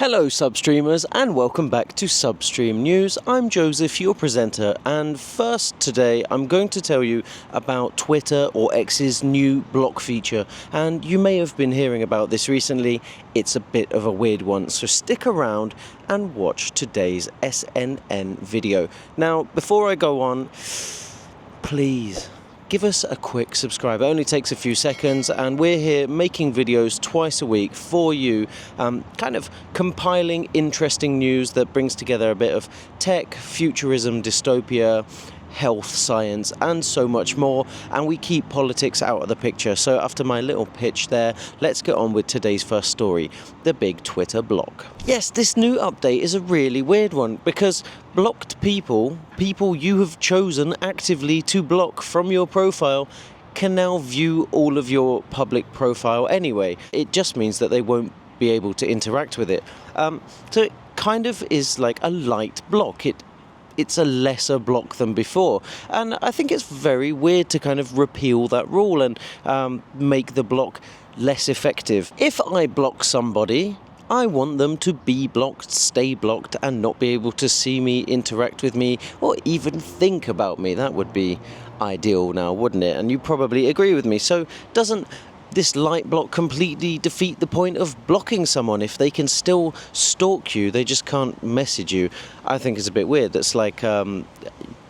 Hello Substreamers and welcome back to Substream News. I'm Joseph, your presenter, and first today I'm going to tell you about Twitter or X's new block feature, and you may have been hearing about this recently. It's a bit of a weird one, so stick around and watch today's SNN video. Now, before I go on, please give us a quick subscribe. It only takes a few seconds, and we're here making videos twice a week for you, kind of compiling interesting news that brings together a bit of tech, futurism, dystopia, health, science, and so much more, and we keep politics out of the picture. So after my little pitch there, let's get on with today's first story, the big Twitter block. Yes, this new update is a really weird one, because blocked people you have chosen actively to block from your profile, can now view all of your public profile anyway. It just means that they won't be able to interact with it. So it kind of is like a light block. It's a lesser block than before, and I think it's very weird to kind of repeal that rule and make the block less effective. If I block somebody, I want them to be blocked, stay blocked, and not be able to see me, interact with me, or even think about me. That would be ideal now, wouldn't it? And you probably agree with me. So doesn't this light block completely defeat the point of blocking someone? If they can still stalk you, they just can't message you. I think it's a bit weird. That's like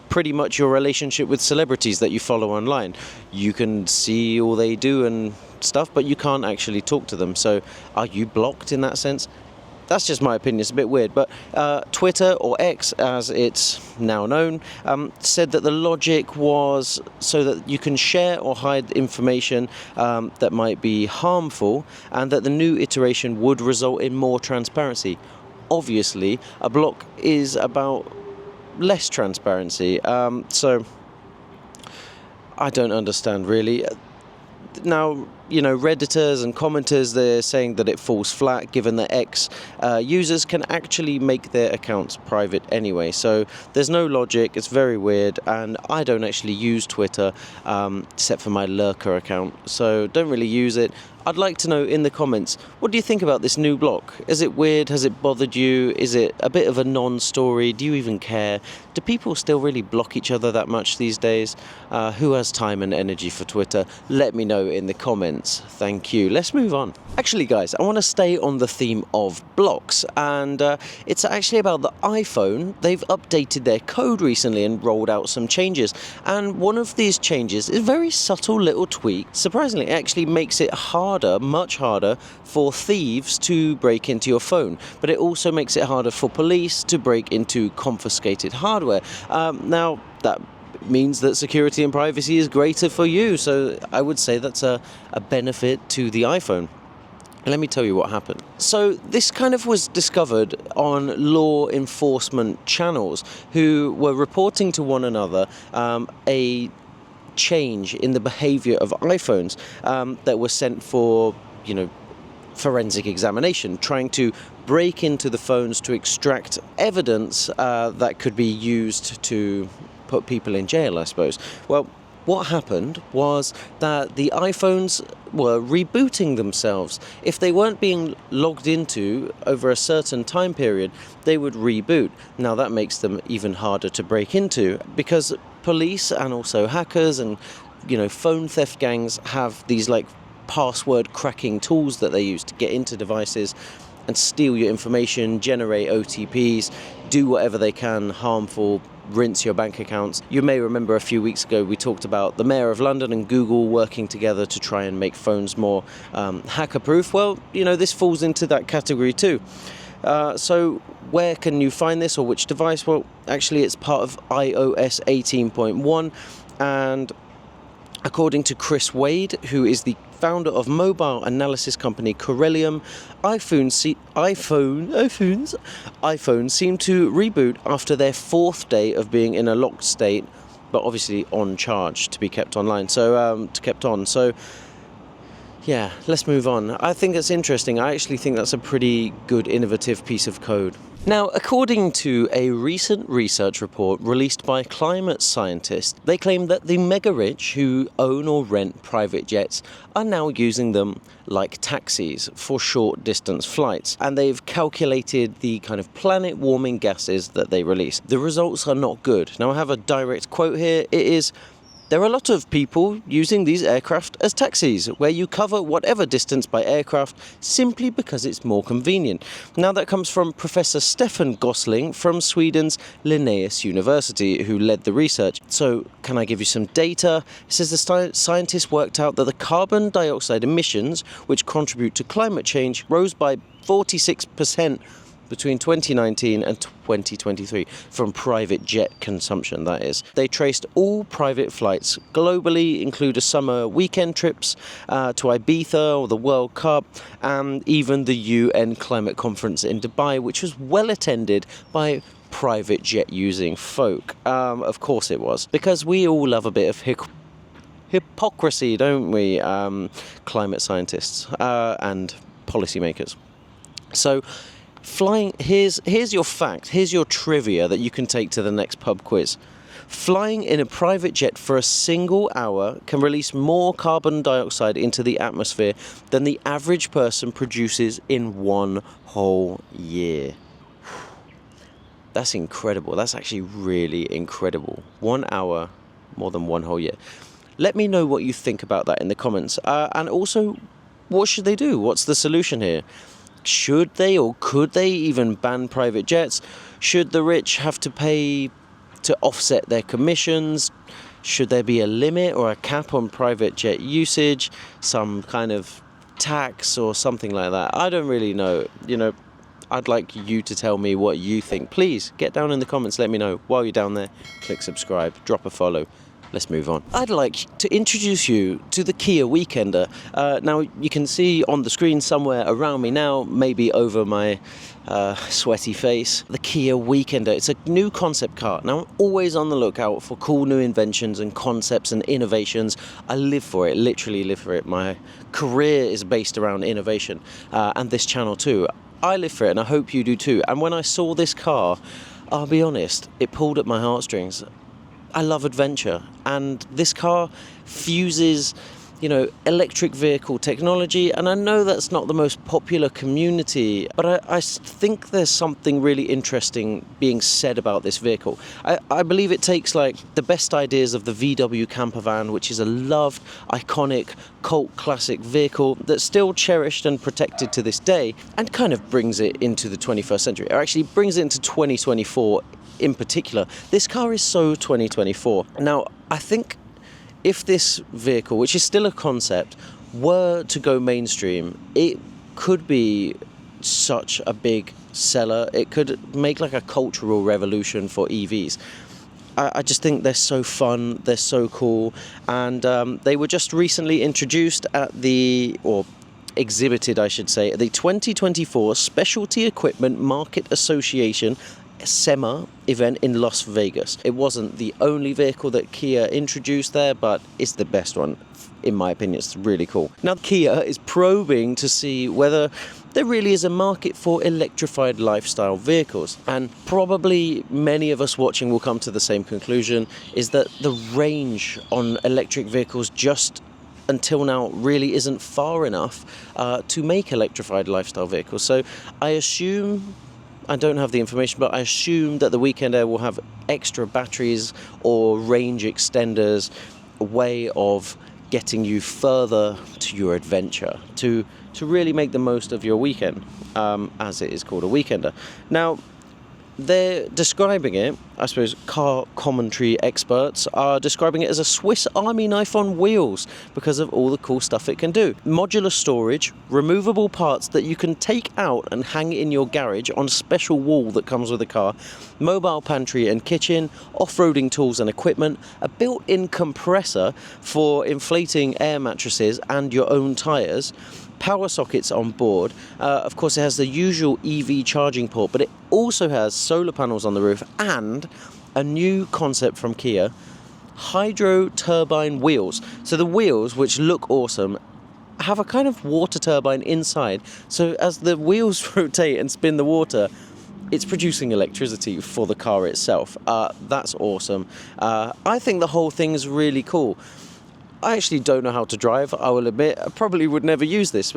pretty much your relationship with celebrities that you follow online. You can see all they do and stuff, but you can't actually talk to them. So are you blocked in that sense? That's just my opinion. It's a bit weird. But Twitter, or X as it's now known, said that the logic was so that you can share or hide information that might be harmful, and that the new iteration would result in more transparency. Obviously, a block is about less transparency. So I don't understand really. Now, you know, Redditors and commenters, they're saying that it falls flat given that X users can actually make their accounts private anyway. So there's no logic, it's very weird, and I don't actually use Twitter except for my lurker account, so don't really use it. I'd like to know in the comments, what do you think about this new block? Is it weird? Has it bothered you? Is it a bit of a non-story? Do you even care? Do people still really block each other that much these days? Who has time and energy for Twitter? Let me know in the comments. Thank you. Let's move on. Actually, guys, I want to stay on the theme of blocks, and it's actually about the iPhone. They've updated their code recently and rolled out some changes, and one of these changes is a very subtle little tweak. Surprisingly, it actually makes it much harder for thieves to break into your phone, but it also makes it harder for police to break into confiscated hardware. Now, that means that security and privacy is greater for you, so I would say that's a benefit to the iPhone. Let me tell you what happened. So this kind of was discovered on law enforcement channels who were reporting to one another a change in the behavior of iPhones that were sent for, you know, forensic examination, trying to break into the phones to extract evidence that could be used to put people in jail, I suppose. Well, what happened was that the iPhones were rebooting themselves. If they weren't being logged into over a certain time period, they would reboot. Now that makes them even harder to break into, because police and also hackers and, you know, phone theft gangs have these like password cracking tools that they use to get into devices and steal your information, generate OTPs, do whatever they can harmful, rinse your bank accounts. You may remember a few weeks ago we talked about the Mayor of London and Google working together to try and make phones more hacker-proof. Well, you know, this falls into that category too. So where can you find this, or which device? Well, actually it's part of iOS 18.1, and according to Chris Wade, who is the founder of mobile analysis company Corellium, iPhones seem to reboot after their fourth day of being in a locked state, but obviously on charge to be kept online. So yeah, let's move on. I think it's interesting. I actually think that's a pretty good innovative piece of code. Now, according to a recent research report released by climate scientists, they claim that the mega-rich who own or rent private jets are now using them like taxis for short-distance flights, and they've calculated the kind of planet-warming gases that they release. The results are not good. Now, I have a direct quote here. It is, "There are a lot of people using these aircraft as taxis, where you cover whatever distance by aircraft simply because it's more convenient." Now, that comes from Professor Stefan Gosling from Sweden's Linnaeus University, who led the research. So, can I give you some data? It says the scientists worked out that the carbon dioxide emissions, which contribute to climate change, rose by 46% between 2019 and 2023 from private jet consumption, that is. They traced all private flights globally, include summer weekend trips to Ibiza or the World Cup, and even the UN climate conference in Dubai, which was well attended by private jet using folk. Of course it was, because we all love a bit of hypocrisy, don't we, climate scientists and policymakers. So flying, here's your fact, here's your trivia that you can take to the next pub quiz. Flying in a private jet for a single hour can release more carbon dioxide into the atmosphere than the average person produces in one whole year. That's incredible. That's actually really incredible. 1 hour, more than one whole year. Let me know what you think about that in the comments. And also, what should they do? What's the solution here? Should they or could they even ban private jets? Should the rich have to pay to offset their commissions? Should there be a limit or a cap on private jet usage? Some kind of tax or something like that? I don't really know. I'd like you to tell me what you think. Please get down in the comments, let me know. While you're down there, click subscribe, drop a follow. Let's move on. I'd like to introduce you to the Kia Weekender. Now, you can see on the screen somewhere around me now, maybe over my sweaty face, the Kia Weekender. It's a new concept car. Now, I'm always on the lookout for cool new inventions and concepts and innovations. I live for it, literally live for it. My career is based around innovation, and this channel too. I live for it, and I hope you do too. And when I saw this car, I'll be honest, it pulled at my heartstrings. I love adventure, and this car fuses, electric vehicle technology, and I know that's not the most popular community, but I think there's something really interesting being said about this vehicle. I believe it takes the best ideas of the VW camper van, which is a loved, iconic, cult classic vehicle that's still cherished and protected to this day, and kind of brings it into the 21st century, or actually brings it into 2024 in particular. This car is so 2024. Now, I think if this vehicle, which is still a concept, were to go mainstream, it could be such a big seller. It could make a cultural revolution for EVs. I just think they're so fun, they're so cool, and they were just recently introduced exhibited, I should say, at the 2024 Specialty Equipment Market Association SEMA event in Las Vegas. It wasn't the only vehicle that Kia introduced there, but it's the best one. In my opinion, it's really cool. Now, Kia is probing to see whether there really is a market for electrified lifestyle vehicles. And probably many of us watching will come to the same conclusion, is that the range on electric vehicles just until now really isn't far enough to make electrified lifestyle vehicles. So I don't have the information, but I assume that the Weekender will have extra batteries or range extenders, a way of getting you further to your adventure, to really make the most of your weekend, as it is called a Weekender. Now, they're describing it, I suppose car commentary experts are describing it as a Swiss Army knife on wheels because of all the cool stuff it can do. Modular storage, removable parts that you can take out and hang in your garage on a special wall that comes with the car, mobile pantry and kitchen, off-roading tools and equipment, a built-in compressor for inflating air mattresses and your own tyres, power sockets on board. Of course, it has the usual EV charging port, but it also has solar panels on the roof and a new concept from Kia, hydro turbine wheels. So the wheels, which look awesome, have a kind of water turbine inside. So as the wheels rotate and spin the water, it's producing electricity for the car itself. That's awesome. I think the whole thing is really cool. I actually don't know how to drive, I will admit. I probably would never use this,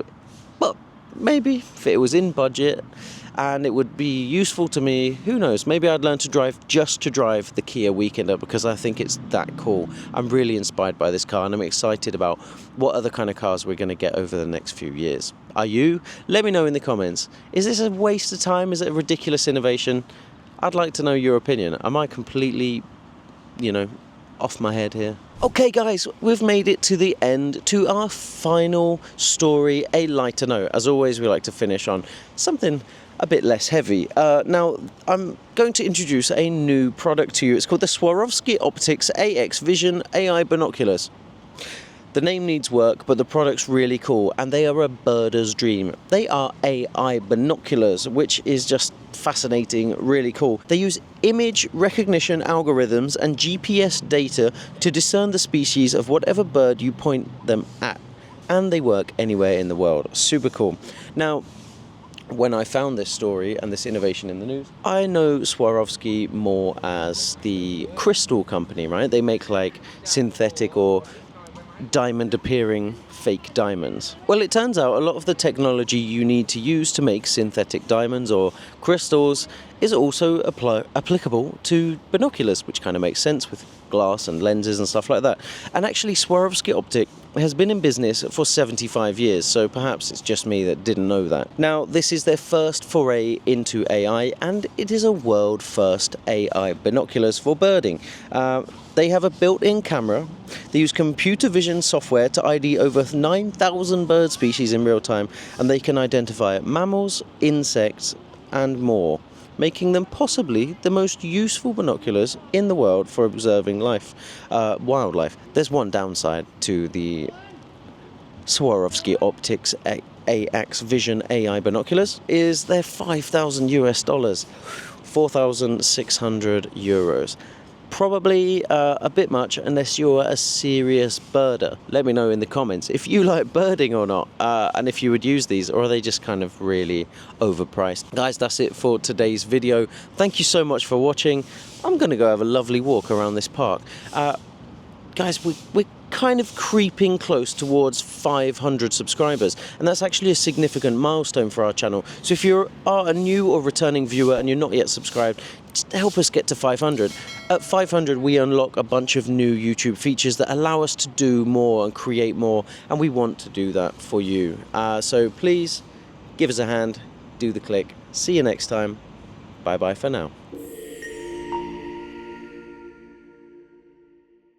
but maybe if it was in budget and it would be useful to me, who knows, maybe I'd learn to drive just to drive the Kia Weekender, because I think it's that cool. I'm really inspired by this car and I'm excited about what other kind of cars we're going to get over the next few years. Are you? Let me know in the comments. Is this a waste of time? Is it a ridiculous innovation? I'd like to know your opinion. Am I completely, off my head here? Okay guys, we've made it to the end, to our final story, a lighter note. As always, we like to finish on something a bit less heavy. Now, I'm going to introduce a new product to you. It's called the Swarovski Optics AX Vision AI Binoculars. The name needs work, but the product's really cool, and they are a birder's dream. They are AI binoculars, which is just fascinating, really cool. They use image recognition algorithms and GPS data to discern the species of whatever bird you point them at, and they work anywhere in the world. Super cool. Now, when I found this story and this innovation in the news, I know Swarovski more as the crystal company, right? They make like synthetic or diamond appearing fake diamonds. Well, it turns out a lot of the technology you need to use to make synthetic diamonds or crystals is also applicable to binoculars, which kind of makes sense with glass and lenses and stuff like that. And actually, Swarovski Optic has been in business for 75 years, so perhaps it's just me that didn't know that. Now, this is their first foray into AI, and it is a world first AI binoculars for birding. They have a built-in camera. They use computer vision software to ID over 9,000 bird species in real time, and they can identify mammals, insects, and more, making them possibly the most useful binoculars in the world for observing wildlife. There's one downside to the Swarovski Optics AX Vision AI binoculars, is they're $5,000, 4,600 euros. Probably a bit much unless you're a serious birder. Let me know in the comments if you like birding or not, and if you would use these, or are they just kind of really overpriced. Guys, that's it for today's video. Thank you so much for watching. I'm gonna go have a lovely walk around this park. Guys, we're kind of creeping close towards 500 subscribers, and that's actually a significant milestone for our channel. So if you are a new or returning viewer and you're not yet subscribed, just help us get to 500. At 500, we unlock a bunch of new YouTube features that allow us to do more and create more, and we want to do that for you. So please give us a hand, do the click. See you next time. Bye bye for now.